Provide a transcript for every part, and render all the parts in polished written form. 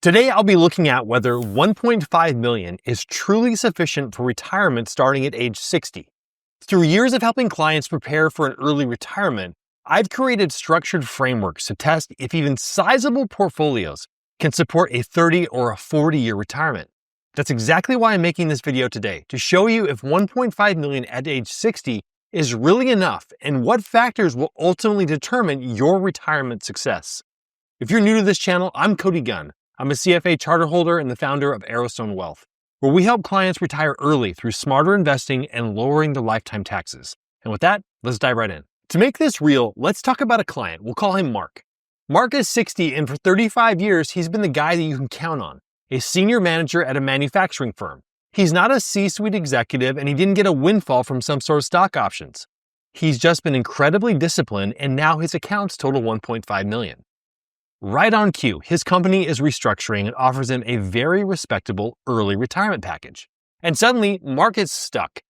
Today, I'll be looking at whether 1.5 million is truly sufficient for retirement starting at age 60. Through years of helping clients prepare for an early retirement, I've created structured frameworks to test if even sizable portfolios can support a 30 or a 40-year retirement. That's exactly why I'm making this video today, to show you if 1.5 million at age 60 is really enough and what factors will ultimately determine your retirement success. If you're new to this channel, I'm Cody Gunn. I'm a CFA charter holder and the founder of Arrowstone Wealth, where we help clients retire early through smarter investing and lowering their lifetime taxes. And with that, let's dive right in. To make this real, let's talk about a client. We'll call him Mark. Mark is 60, and for 35 years, he's been the guy that you can count on, a senior manager at a manufacturing firm. He's not a C-suite executive, and he didn't get a windfall from some sort of stock options. He's just been incredibly disciplined, and now his accounts total 1.5 million. Right on cue, his company is restructuring and offers him a very respectable early retirement package. And suddenly, Mark is stuck.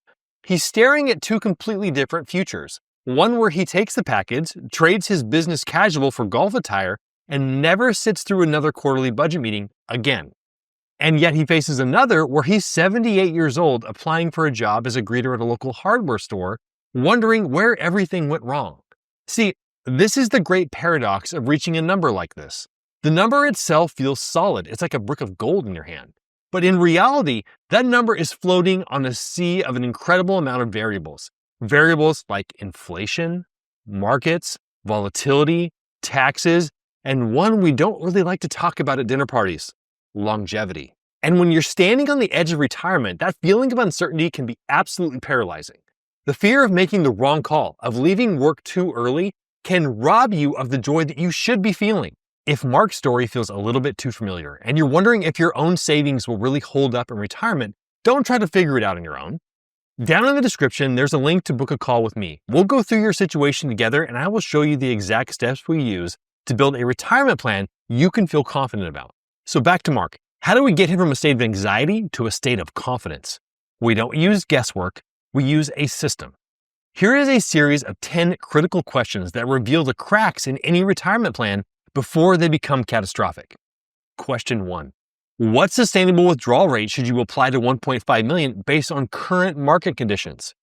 He's staring at two completely different futures. One where he takes the package, trades his business casual for golf attire, and never sits through another quarterly budget meeting again. And yet he faces another where he's 78 years old applying for a job as a greeter at a local hardware store, wondering where everything went wrong. See, this is the great paradox of reaching a number like this. The number itself feels solid. It's like a brick of gold in your hand. But in reality, that number is floating on a sea of an incredible amount of variables. Variables like inflation, markets, volatility, taxes, and one we don't really like to talk about at dinner parties, longevity. And when you're standing on the edge of retirement, that feeling of uncertainty can be absolutely paralyzing. The fear of making the wrong call, of leaving work too early, can rob you of the joy that you should be feeling. If Mark's story feels a little bit too familiar and you're wondering if your own savings will really hold up in retirement, don't try to figure it out on your own. Down in the description, there's a link to book a call with me. We'll go through your situation together and I will show you the exact steps we use to build a retirement plan you can feel confident about. So back to Mark. How do we get him from a state of anxiety to a state of confidence? We don't use guesswork, we use a system. Here is a series of 10 critical questions that reveal the cracks in any retirement plan before they become catastrophic. Question 1. What sustainable withdrawal rate should you apply to 1.5 million based on current market conditions?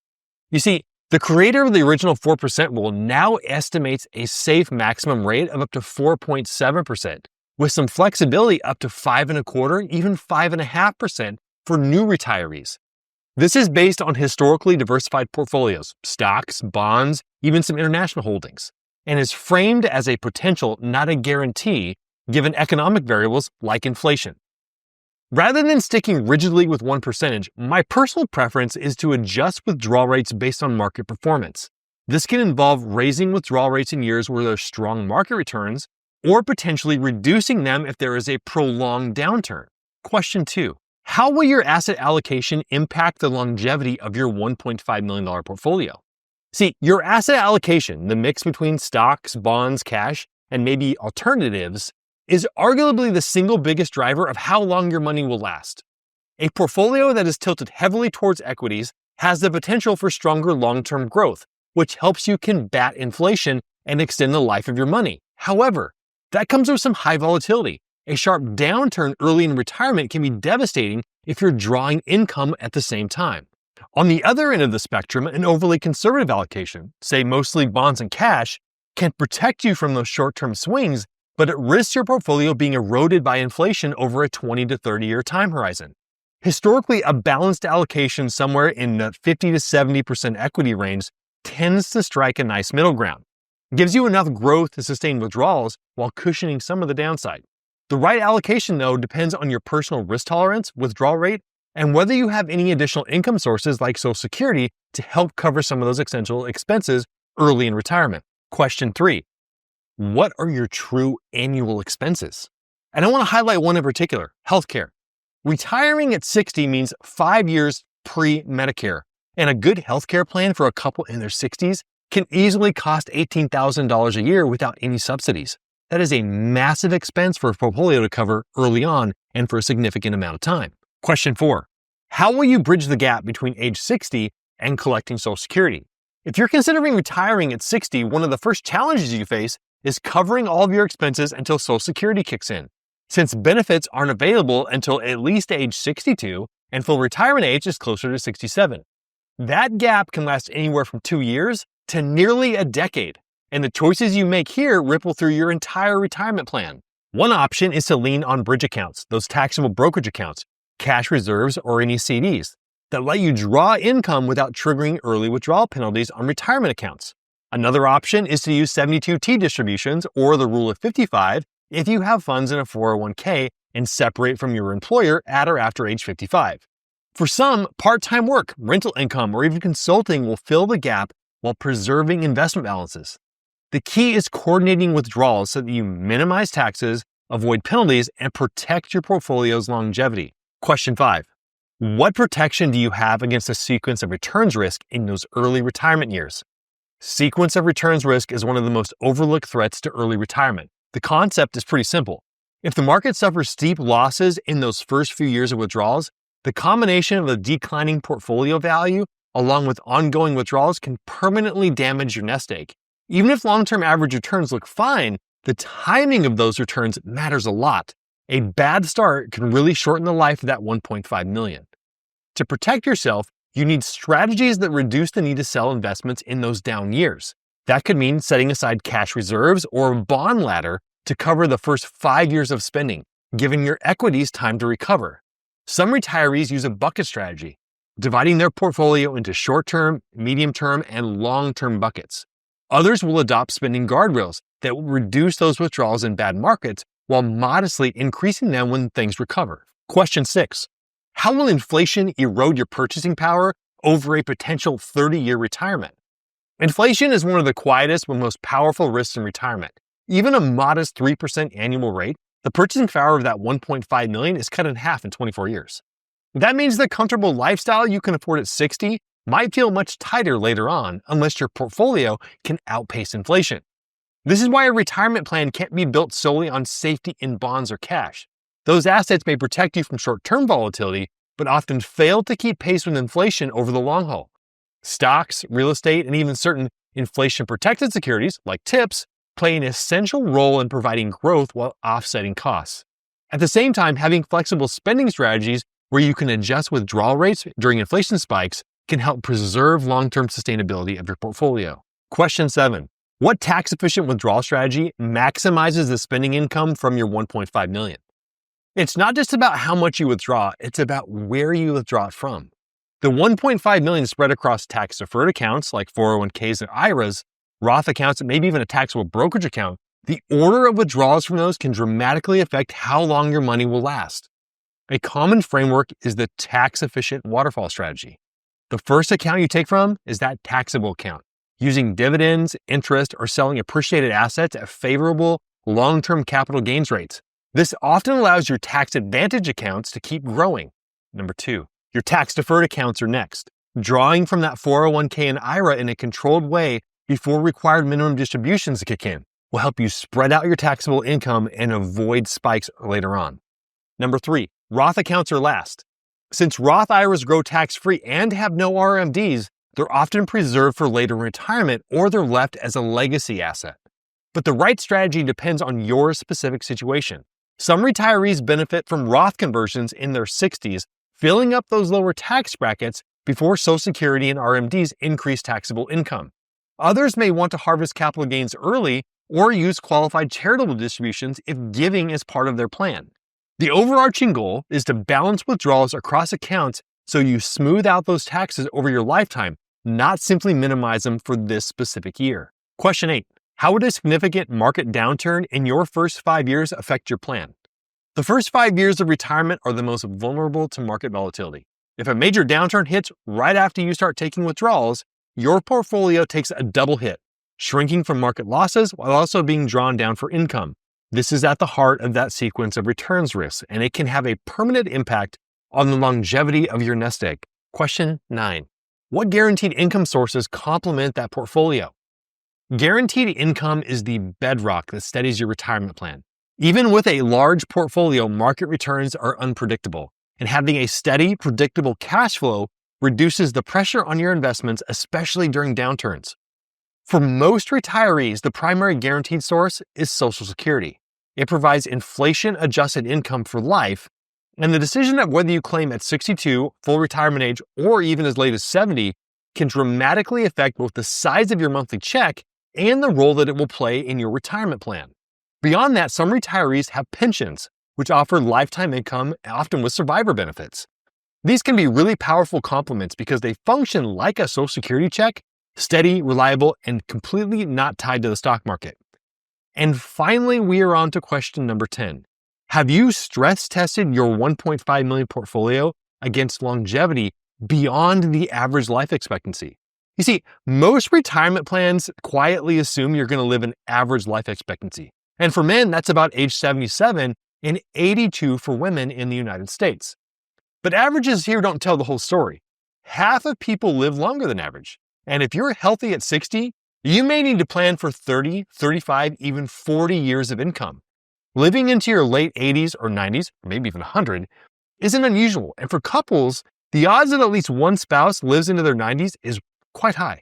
You see, the creator of the original 4% rule now estimates a safe maximum rate of up to 4.7%, with some flexibility up to 5.25%, even 5.5% for new retirees. This is based on historically diversified portfolios, stocks, bonds, even some international holdings, and is framed as a potential, not a guarantee, given economic variables like inflation. Rather than sticking rigidly with one percentage, my personal preference is to adjust withdrawal rates based on market performance. This can involve raising withdrawal rates in years where there's strong market returns, or potentially reducing them if there is a prolonged downturn. Question 2. How will your asset allocation impact the longevity of your $1.5 million portfolio? See, your asset allocation, the mix between stocks, bonds, cash, and maybe alternatives, is arguably the single biggest driver of how long your money will last. A portfolio that is tilted heavily towards equities has the potential for stronger long-term growth, which helps you combat inflation and extend the life of your money. However, that comes with some high volatility. A sharp downturn early in retirement can be devastating if you're drawing income at the same time. On the other end of the spectrum, an overly conservative allocation, say mostly bonds and cash, can protect you from those short-term swings, but it risks your portfolio being eroded by inflation over a 20 to 30-year time horizon. Historically, a balanced allocation somewhere in the 50 to 70% equity range tends to strike a nice middle ground. It gives you enough growth to sustain withdrawals while cushioning some of the downside. The right allocation, though, depends on your personal risk tolerance, withdrawal rate, and whether you have any additional income sources like Social Security to help cover some of those essential expenses early in retirement. Question 3. What are your true annual expenses? And I want to highlight one in particular, healthcare. Retiring at 60 means 5 years pre-Medicare, and a good healthcare plan for a couple in their 60s can easily cost $18,000 a year without any subsidies. That is a massive expense for a portfolio to cover early on and for a significant amount of time. Question 4. How will you bridge the gap between age 60 and collecting Social Security? If you're considering retiring at 60, one of the first challenges you face is covering all of your expenses until Social Security kicks in. since benefits aren't available until at least age 62 and full retirement age is closer to 67. That gap can last anywhere from 2 years to nearly a decade, and the choices you make here ripple through your entire retirement plan. One option is to lean on bridge accounts, those taxable brokerage accounts, cash reserves, or any CDs that let you draw income without triggering early withdrawal penalties on retirement accounts. Another option is to use 72T distributions or the rule of 55 if you have funds in a 401k and separate from your employer at or after age 55. For some, part-time work, rental income, or even consulting will fill the gap while preserving investment balances. The key is coordinating withdrawals so that you minimize taxes, avoid penalties, and protect your portfolio's longevity. Question 5. What protection do you have against a sequence of returns risk in those early retirement years? Sequence of returns risk is one of the most overlooked threats to early retirement. The concept is pretty simple. If the market suffers steep losses in those first few years of withdrawals, the combination of a declining portfolio value along with ongoing withdrawals can permanently damage your nest egg. Even if long-term average returns look fine, the timing of those returns matters a lot. A bad start can really shorten the life of that 1.5 million. To protect yourself, you need strategies that reduce the need to sell investments in those down years. That could mean setting aside cash reserves or a bond ladder to cover the first 5 years of spending, giving your equities time to recover. Some retirees use a bucket strategy, dividing their portfolio into short-term, medium-term, and long-term buckets. Others will adopt spending guardrails that will reduce those withdrawals in bad markets while modestly increasing them when things recover. Question 6. How will inflation erode your purchasing power over a potential 30-year retirement? Inflation is one of the quietest but most powerful risks in retirement. Even a modest 3% annual rate, the purchasing power of that 1.5 million is cut in half in 24 years. That means the comfortable lifestyle you can afford at 60 might feel much tighter later on unless your portfolio can outpace inflation. This is why a retirement plan can't be built solely on safety in bonds or cash. Those assets may protect you from short-term volatility, but often fail to keep pace with inflation over the long haul. Stocks, real estate, and even certain inflation-protected securities, like TIPS, play an essential role in providing growth while offsetting costs. At the same time, having flexible spending strategies where you can adjust withdrawal rates during inflation spikes can help preserve long-term sustainability of your portfolio. Question 7. What tax-efficient withdrawal strategy maximizes the spending income from your 1.5 million? It's not just about how much you withdraw, it's about where you withdraw it from. The 1.5 million is spread across tax-deferred accounts like 401ks and IRAs, Roth accounts, and maybe even a taxable brokerage account. The order of withdrawals from those can dramatically affect how long your money will last. A common framework is the tax-efficient waterfall strategy. The first account you take from is that taxable account, using dividends, interest, or selling appreciated assets at favorable long-term capital gains rates. This often allows your tax-advantaged accounts to keep growing. Number 2, your tax-deferred accounts are next. Drawing from that 401k and IRA in a controlled way before required minimum distributions kick in will help you spread out your taxable income and avoid spikes later on. Number 3, Roth accounts are last. Since Roth IRAs grow tax-free and have no RMDs, they're often preserved for later retirement or they're left as a legacy asset. But the right strategy depends on your specific situation. Some retirees benefit from Roth conversions in their 60s, filling up those lower tax brackets before Social Security and RMDs increase taxable income. Others may want to harvest capital gains early or use qualified charitable distributions if giving is part of their plan. The overarching goal is to balance withdrawals across accounts so you smooth out those taxes over your lifetime, not simply minimize them for this specific year. Question 8. How would a significant market downturn in your first 5 years affect your plan? The first 5 years of retirement are the most vulnerable to market volatility. If a major downturn hits right after you start taking withdrawals, your portfolio takes a double hit, shrinking from market losses while also being drawn down for income. This is at the heart of that sequence of returns risks, and it can have a permanent impact on the longevity of your nest egg. Question 9. What guaranteed income sources complement that portfolio? Guaranteed income is the bedrock that steadies your retirement plan. Even with a large portfolio, market returns are unpredictable, and having a steady, predictable cash flow reduces the pressure on your investments, especially during downturns. For most retirees, the primary guaranteed source is Social Security. It provides inflation-adjusted income for life, and the decision of whether you claim at 62, full retirement age, or even as late as 70 can dramatically affect both the size of your monthly check and the role that it will play in your retirement plan. Beyond that, some retirees have pensions, which offer lifetime income, often with survivor benefits. These can be really powerful complements because they function like a Social Security check, steady, reliable, and completely not tied to the stock market. And finally, we are on to question number 10. Have you stress tested your 1.5 million portfolio against longevity beyond the average life expectancy? You see, most retirement plans quietly assume you're going to live an average life expectancy. And for men, that's about age 77 and 82 for women in the United States. But averages here don't tell the whole story. Half of people live longer than average. And if you're healthy at 60, you may need to plan for 30, 35, even 40 years of income. Living into your late 80s or 90s, or maybe even 100, isn't unusual. And for couples, the odds that at least one spouse lives into their 90s is quite high.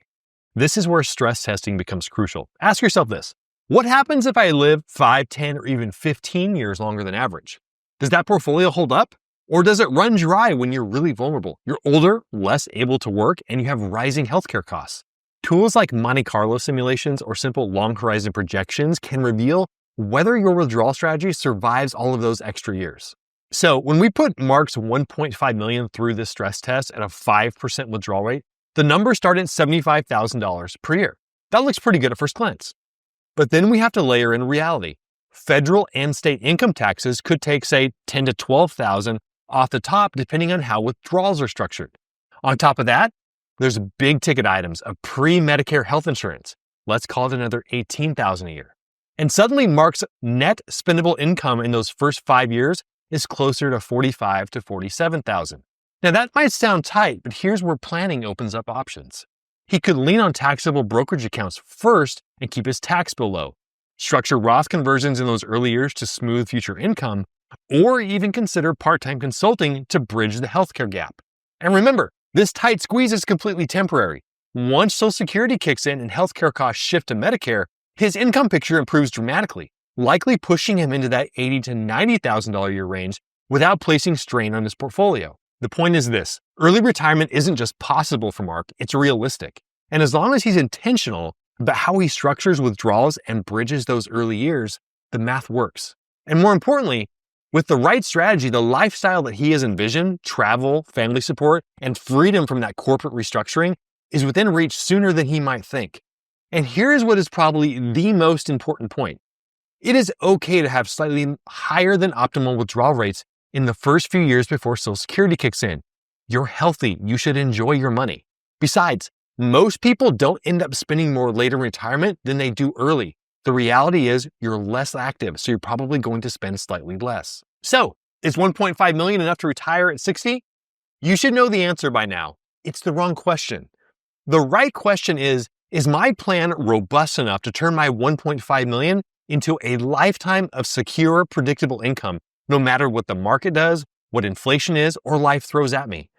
This is where stress testing becomes crucial. Ask yourself this: what happens if I live 5, 10, or even 15 years longer than average? Does that portfolio hold up? Or does it run dry when you're really vulnerable? You're older, less able to work, and you have rising healthcare costs. Tools like Monte Carlo simulations or simple long horizon projections can reveal whether your withdrawal strategy survives all of those extra years. So when we put Mark's 1.5 million through this stress test at a 5% withdrawal rate, the numbers start at $75,000 per year. That looks pretty good at first glance. But then we have to layer in reality. Federal and state income taxes could take, say, $10,000 to $12,000 off the top, depending on how withdrawals are structured. On top of that, there's big ticket items of pre-Medicare health insurance. Let's call it another $18,000 a year. And suddenly Mark's net spendable income in those first 5 years is closer to $45,000 to $47,000. Now that might sound tight, but here's where planning opens up options. He could lean on taxable brokerage accounts first and keep his tax bill low, structure Roth conversions in those early years to smooth future income, or even consider part-time consulting to bridge the healthcare gap. And remember, this tight squeeze is completely temporary. Once Social Security kicks in and healthcare costs shift to Medicare, his income picture improves dramatically, likely pushing him into that $80,000 to $90,000 a year range without placing strain on his portfolio. The point is this: early retirement isn't just possible for Mark, it's realistic. And as long as he's intentional about how he structures withdrawals and bridges those early years, the math works. And more importantly, with the right strategy, the lifestyle that he has envisioned, travel, family support, and freedom from that corporate restructuring, is within reach sooner than he might think. And here's what is probably the most important point. It is okay to have slightly higher than optimal withdrawal rates in the first few years before Social Security kicks in. You're healthy. You should enjoy your money. Besides, most people don't end up spending more later in retirement than they do early. The reality is you're less active, so you're probably going to spend slightly less. So, is 1.5 million enough to retire at 60? You should know the answer by now. It's the wrong question. The right question is my plan robust enough to turn my 1.5 million into a lifetime of secure, predictable income, no matter what the market does, what inflation is, or life throws at me?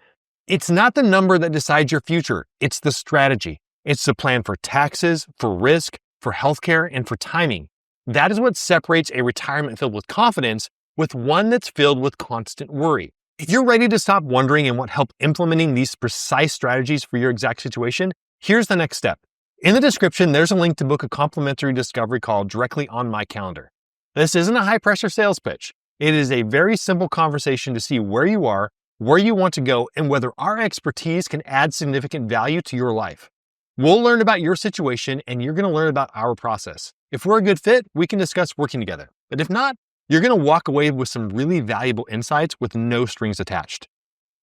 It's not the number that decides your future. It's the strategy. It's the plan for taxes, for risk, for healthcare, and for timing. That is what separates a retirement filled with confidence with one that's filled with constant worry. If you're ready to stop wondering and want help implementing these precise strategies for your exact situation, here's the next step. In the description, there's a link to book a complimentary discovery call directly on my calendar. This isn't a high-pressure sales pitch. It is a very simple conversation to see where you are, where you want to go, and whether our expertise can add significant value to your life. We'll learn about your situation, and you're going to learn about our process. If we're a good fit, we can discuss working together. But if not, you're going to walk away with some really valuable insights with no strings attached.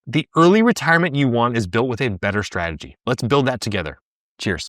The early retirement you want is built with a better strategy. Let's build that together. Cheers.